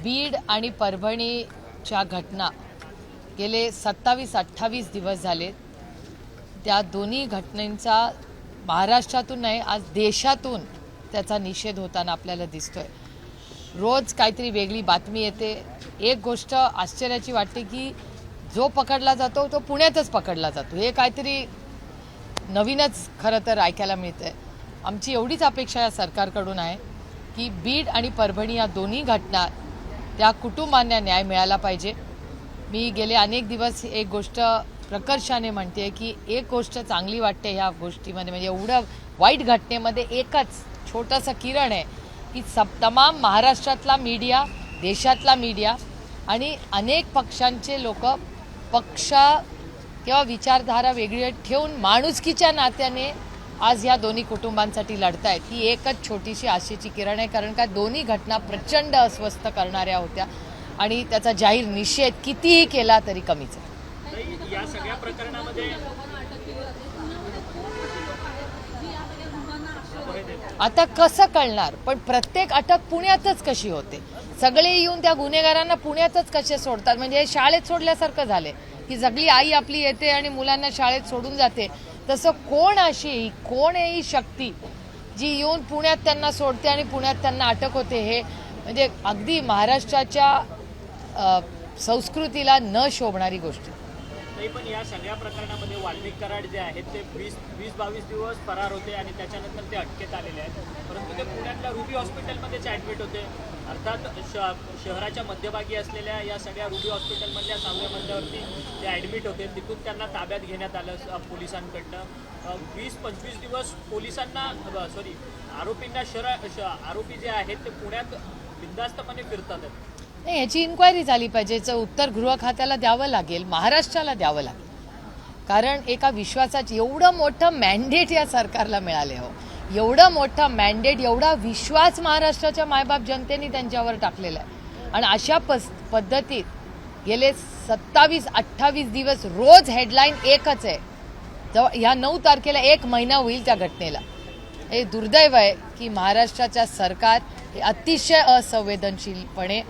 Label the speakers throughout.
Speaker 1: बीड आणि परभणीच्या घटना गेले 27-28 दिवस झाले। त्या दोन्ही घटनांचा महाराष्ट्रातून नाही आज देशातून त्याचा निषेध होताना आपल्याला दिसतोय। रोज काहीतरी वेगळी बातमी येते। एक गोष्ट आश्चर्याची वाटते की जो पकडला जातो तो पुण्यातच पकडला जातो, हे काहीतरी नवीनच खरं तर ऐकायला मिळतंय। आमची एवढीच अपेक्षा या सरकारकडून आहे की बीड आणि परभणी या दोन्ही घटना त्या कुटुंबांना न्याय मिळाला पाहिजे। मी गेले अनेक दिवस एक गोष्ट प्रकर्षाने म्हणते की एक गोष्ट चांगली वाटते ह्या गोष्टीमध्ये, म्हणजे एवढं वाईट घटनेमध्ये एकच छोटासा किरण आहे की तमाम महाराष्ट्रातला मीडिया, देशातला मीडिया आणि अनेक पक्षांचे लोक पक्ष किंवा विचारधारा वेगळी ठेवून माणुसकीच्या नात्याने आज या दोन्ही कुटुंबांसाठी लढतायत। ही एकच छोटीशी आशेची किरण आहे, कारण का दोन्ही घटना प्रचंड अस्वस्थ करणाऱ्या होत्या आणि त्याचा जाहीर निषेध कितीही केला तरी कमीच आहे।
Speaker 2: या सगळ्या प्रकरणामध्ये
Speaker 1: आता कसं कळणार, पण प्रत्येक अटक पुण्यातच कशी होते? सगळे येऊन त्या गुन्हेगारांना पुण्यातच कसे सोडतात? म्हणजे शाळेत सोडल्यासारखं झाले की सगळी आई आपली येते आणि मुलांना शाळेत सोडून जाते। तसं कोण कोण आहे ही शक्ती जी येऊन पुण्यात त्यांना सोडते आणि पुण्यात त्यांना अटक होते? हे म्हणजे अगदी महाराष्ट्राच्या संस्कृतीला न शोभणारी गोष्ट।
Speaker 2: नाही, पण या सगळ्या प्रकरणामध्ये वाल्मिक कराड जे आहेत ते 20-22 दिवस फरार होते आणि त्याच्यानंतर ते अटकेत आलेले आहेत, परंतु ते पुण्यातल्या रुबी हॉस्पिटलमध्येच ॲडमिट होते। अर्थात शहराच्या मध्यभागी असलेल्या या सगळ्या रुबी हॉस्पिटलमधल्या 6व्या मजल्यावरती ते ॲडमिट होते। तिथून त्यांना ताब्यात घेण्यात आलं पोलिसांकडनं। 20-25 दिवस पोलिसांना आरोपींना आरोपी जे आहेत ते पुण्यात बिनधास्तपणे फिरतात।
Speaker 1: नाही, याची इन्क्वायरी झाली पाहिजे। याचं उत्तर गृह खात्याला द्यावं लागेल, महाराष्ट्राला द्यावं लागेल, कारण एका विश्वासाची एवढं मोठं मॅन्डेट या सरकारला मिळाले हो, एवढं मोठं मॅन्डेट, एवढा विश्वास महाराष्ट्राच्या मायबाप जनतेने त्यांच्यावर टाकलेला आहे आणि अशा पद्धतीत गेले 27-28 दिवस रोज हेडलाईन एकच आहे। ह्या 9 तारखेला 1 महिना होईल त्या घटनेला। हे दुर्दैव आहे की महाराष्ट्राच्या सरकार हे अतिशय असंवेदनशीलपणे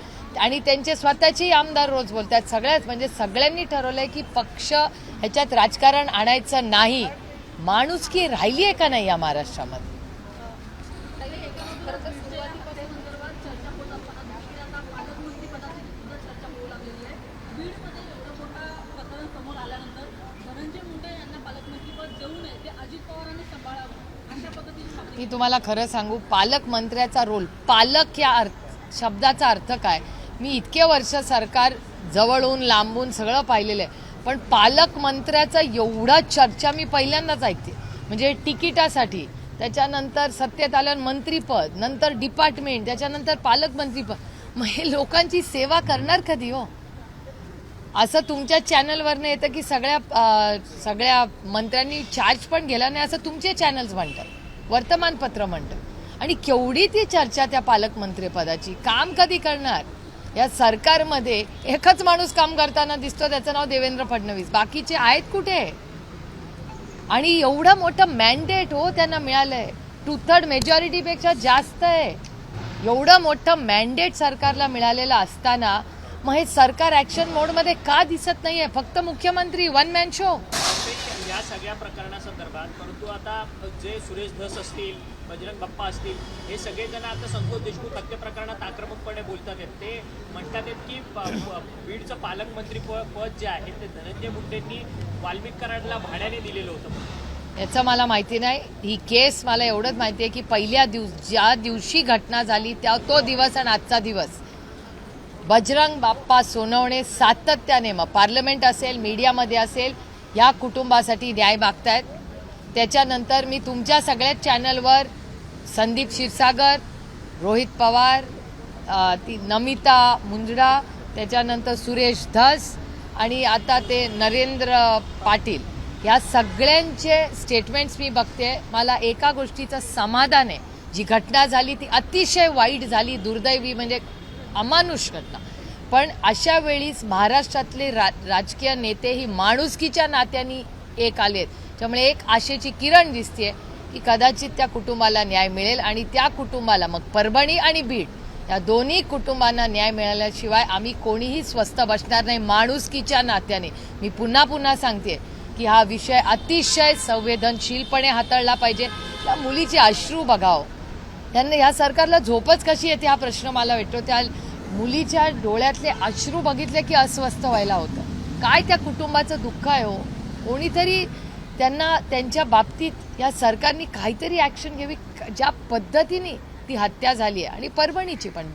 Speaker 1: आणि त्यांचे स्वतःचे आमदार रोज बोलतात। सगळ्यांनी ठरवलंय की पक्ष ह्याच्यात राजकारण आणायचं नाही। माणुसकी राहिली आहे का नाही या महाराष्ट्रामध्ये? मी तुम्हाला खरं सांगू, पालकमंत्र्याचा रोल, पालक या शब्दाचा अर्थ काय? मी इतके वर्ष सरकार जवळून लांबून सगळं पाहिलेलं आहे, पण पालकमंत्र्याचा एवढा चर्चा मी पहिल्यांदाच ऐकते। म्हणजे तिकिटासाठी, त्याच्यानंतर सत्तेत आल्यावर मंत्रीपद, नंतर डिपार्टमेंट, त्याच्यानंतर पालकमंत्रीपद। मग हे लोकांची सेवा करणार कधी हो? असं तुमच्या चॅनलवरनं येतं की सगळ्या मंत्र्यांनी चार्ज पण गेला नाही असं तुमचे चॅनल्स म्हणतात, वर्तमानपत्र म्हणतं। आणि केवढी ती चर्चा त्या पालकमंत्रीपदाची। काम कधी करणार? या सरकारमध्ये एकच माणूस काम करताना दिसतो, त्याचं नाव देवेंद्र फडणवीस, बाकीचे आहेत कुठे? आणि एवढं मोठं मॅन्डेट हो त्यांना मिळालंय, 2/3 मेजॉरिटीपेक्षा जास्त आहे। एवढं मोठं मॅन्डेट सरकारला मिळालेलं असताना मग हे सरकार ऍक्शन मोडमध्ये का दिसत नाहीये? फक्त मुख्यमंत्री वन मॅन शो।
Speaker 2: या सगळ्या प्रकरणासंदर्भात, परंतु आता जे सुरेश धस असतील, बजरंग बाप्पा असतील, हे सगळेजण आता संतोष देशमुख हत्या प्रकरणात आक्रमकपणे बोलतात आहेत। ते म्हणतात आहेत की बीडचं पालकमंत्री पद जे आहे ते धनंजय मुंडेंनी वाल्मिक कराडला भाड्याने दिलेलं होतं।
Speaker 1: याचं मला माहिती नाही। ही केस मला एवढंच माहिती आहे की ज्या दिवशी घटना झाली तो दिवस आणि आजचा दिवस बजरंग बाप्पा सोनवणे सातत्याने, मग पार्लमेंट असेल, मीडियामध्ये असेल, या कुटुंबासाठी न्याय मागतायत। त्याच्यानंतर मी तुमच्या सगळ्याच चॅनलवर संदीप क्षीरसागर, रोहित पवार, ती नमिता मुंदडा, त्याच्यानंतर सुरेश धस आणि आता ते नरेंद्र पाटील, या सगळ्यांचे स्टेटमेंट्स मी बघते। मला एका गोष्टीचं समाधान आहे, जी घटना झाली ती अतिशय वाईट झाली, दुर्दैवी, म्हणजे अमानुष घटना, पण अशा वेळीच महाराष्ट्रातले राजकीय नेते ही माणुसकीच्या नात्याने एक आलेत। त्यामुळे एक आशेची किरण दिसते की कदाचित त्या कुटुंबाला न्याय मिळेल आणि त्या कुटुंबाला, मग परभणी आणि बीड या दोन्ही कुटुंबांना न्याय मिळाल्याशिवाय आम्ही कोणीही स्वस्थ बसणार नाही. माणुसकीच्या नात्याने मी पुन्हा पुन्हा सांगते की हा विषय अतिशय संवेदनशीलपणे हाताळला पाहिजे. त्या मुलीचे अश्रू बघाव, त्यांना ह्या सरकारला झोपच कशी येते हा प्रश्न मला वाटतो. त्या मुलीच्या डोळ्यातले अश्रू बघितले की अस्वस्थ व्हायला होतं. काय त्या कुटुंबाचं दुःख आहे हो. कोणीतरी त्यांना त्यांच्या बाबतीत या सरकारने काहीतरी ॲक्शन घ्यावी. ज्या पद्धतीने ती हत्या झाली आहे आणि परभणीची पण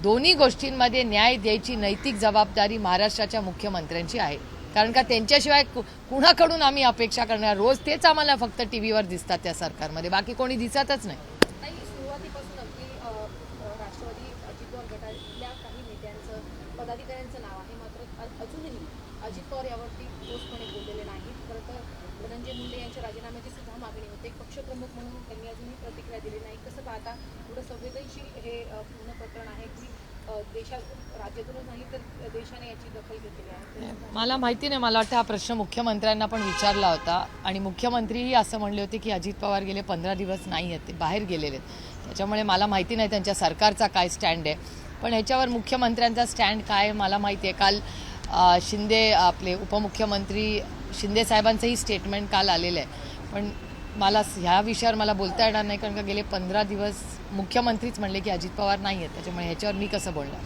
Speaker 1: दोन्ही गोष्टींमध्ये न्याय द्यायची नैतिक जबाबदारी महाराष्ट्राच्या मुख्यमंत्र्यांची आहे. कारण का त्यांच्याशिवाय कुणाकडून आम्ही अपेक्षा करणार. रोज तेच आम्हाला फक्त टीव्हीवर दिसतात त्या सरकारमध्ये, बाकी कोणी दिसतच नाही.
Speaker 3: सुरुवातीपासून अगदी राष्ट्रवादी अजित पवार गटातल्या काही नेत्यांचं पदाधिकाऱ्यांचं नाव आहे, मात्र अजूनही अजित पवार यावरती ठोसपणे बोललेले नाहीत. खरं तर धनंजय मुंडे यांच्या राजीनाम्याची सुद्धा मागणी होते. पक्षप्रमुख म्हणून त्यांनी अजूनही प्रतिक्रिया दिली नाही. कसं पाहता थोडं संवेदनशील हे पूर्ण प्रकरण आहे की राज्यातूनच नाही तर देशाने याची दखल घेतली आहे?
Speaker 1: मला माहिती नाही. मला वाटतं हा प्रश्न मुख्यमंत्र्यांना पण विचारला होता आणि मुख्यमंत्रीही असं म्हणले होते की अजित पवार गेले 15 दिवस नाही आहेत, ते बाहेर गेलेले आहेत. त्याच्यामुळे मला माहिती नाही त्यांच्या सरकारचा काय स्टँड आहे. पण ह्याच्यावर मुख्यमंत्र्यांचा स्टँड काय मला माहिती आहे. काल शिंदे आपले उपमुख्यमंत्री शिंदे साहेबांचंही स्टेटमेंट काल आलेलं आहे. पण मला ह्या विषयावर मला बोलता येणार नाही, कारण का गेले 15 दिवस मुख्यमंत्रीच म्हणले की अजित पवार नाही आहेत. त्याच्यामुळे ह्याच्यावर मी कसं बोलणार.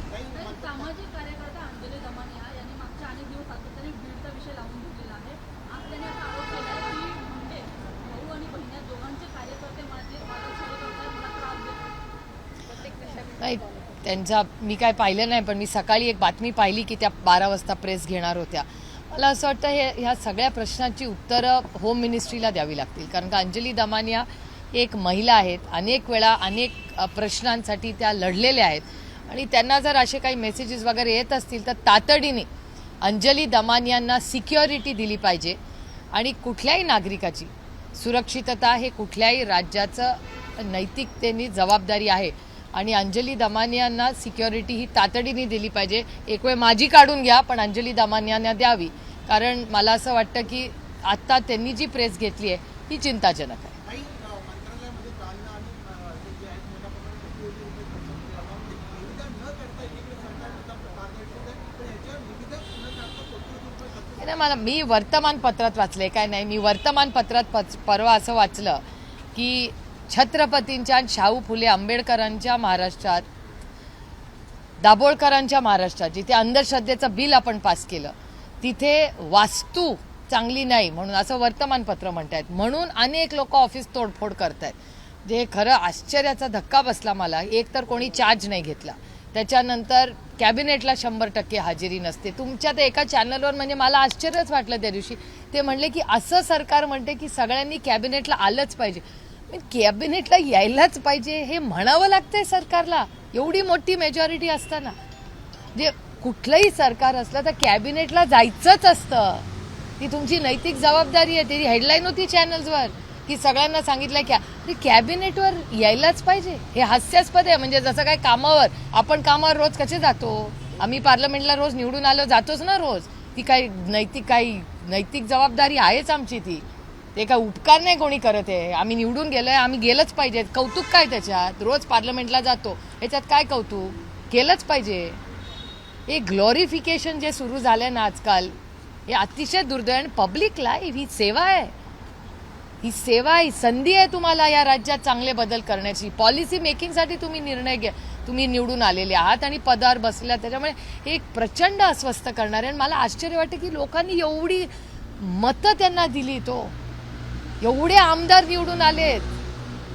Speaker 4: सामाजिक कार्यकर्ता अंजली दमानिया यांनी मागच्या अनेक दिवस सातत्याने बीडचा विषय लावून धरलेला आहे. आज त्यांनी असा आरोप केला आहे की मुंडे भाऊ आणि बहिणी दोघांचे कार्यकर्ते माझा छळ करतात, मला त्रास देतात.
Speaker 1: नाही, त्यांचा मी काय पाहिलं नाही, पण मी सकाळी एक बातमी पाहिली की त्या 12 वाजता प्रेस घेणार होत्या. मला असं वाटतं ह्या सगळ्या प्रश्नांची उत्तरं होम मिनिस्ट्रीला द्यावी लागतील. कारण का अंजली दमानिया एक महिला आहेत, अनेक वेळा अनेक प्रश्नांसाठी त्या लढलेल्या आहेत आणि त्यांना जर असे काही मेसेजेस वगैरे येत असतील तर तातडीने अंजली दमानियांना सिक्युरिटी दिली पाहिजे. आणि कुठल्याही नागरिकाची सुरक्षितता हे कुठल्याही राज्याचं नैतिकतेने जबाबदारी आहे आणि अंजली दमानियांना सिक्युरिटी ही तातडीने दिली पाहिजे. एक वेळ माझी काढून घ्या, पण अंजली दमानियांना द्यावी. कारण मला असं वाटतं की आत्ता त्यांनी जी प्रेस घेतली आहे ही चिंताजनक आहे. मी वर्तमानपत्रात वाचले काय नाही. मी वर्तमानपत्रात परवा असं वाचलं की छत्रपतींच्या शाहू फुले आंबेडकरांच्या महाराष्ट्रात, दाभोळकरांच्या महाराष्ट्रात जिथे अंधश्रद्धेचं बिल आपण पास केलं तिथे वास्तू चांगली नाही म्हणून असं वर्तमानपत्र म्हणतायत. म्हणून अनेक लोक ऑफिस तोडफोड करतायत. जे खरं आश्चर्याचा धक्का बसला मला. एक तर कोणी चार्ज नाही घेतला, त्याच्यानंतर कॅबिनेटला 100% हजेरी नसते. तुमच्या तर एका चॅनलवर म्हणजे मला आश्चर्यच वाटलं त्या दिवशी. ते म्हणले की असं सरकार म्हणते की सगळ्यांनी कॅबिनेटला आलंच पाहिजे. कॅबिनेटला यायलाच पाहिजे हे म्हणावं लागतंय सरकारला, एवढी मोठी मेजॉरिटी असताना. जे कुठलंही सरकार असलं तर कॅबिनेटला जायचंच असतं. ती तुमची नैतिक जबाबदारी आहे. ती हेडलाईन होती चॅनल्सवर की सगळ्यांना सांगितलं की कॅबिनेटवर यायलाच पाहिजे. हे हास्यास्पद आहे. म्हणजे जसं काय कामावर आपण कामावर रोज कसे जातो, आम्ही पार्लमेंटला रोज निवडून आलो जातोच ना रोज. ती काही नैतिक जबाबदारी आहेच आमची. ती ते काय उपकार नाही कोणी करत आहे. आम्ही निवडून गेलोय, आम्ही गेलंच पाहिजे. कौतुक काय त्याच्यात, रोज पार्लमेंटला जातो याच्यात काय कौतुक, केलंच पाहिजे. हे ग्लोरिफिकेशन जे सुरू झालंय ना आजकाल हे अतिशय दुर्दैव. आणि पब्लिक लाईफ ही सेवा आहे, ही सेवा, ही संधी आहे तुम्हाला या राज्यात चांगले बदल करण्याची. पॉलिसी मेकिंगसाठी तुम्ही निर्णय घ्या. तुम्ही निवडून आलेले आहात आणि पदावर बसल्या, त्याच्यामुळे हे एक प्रचंड अस्वस्थ करणार आहे. आणि मला आश्चर्य वाटतं की लोकांनी एवढी मतं त्यांना दिली, तो एवढे आमदार निवडून आलेत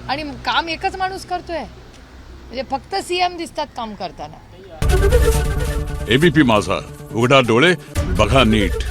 Speaker 1: आणि काम एकच माणूस करतोय. म्हणजे फक्त सीएम दिसतात काम करताना.
Speaker 5: एबीपी माझा, उघडा डोळे बघा नीट.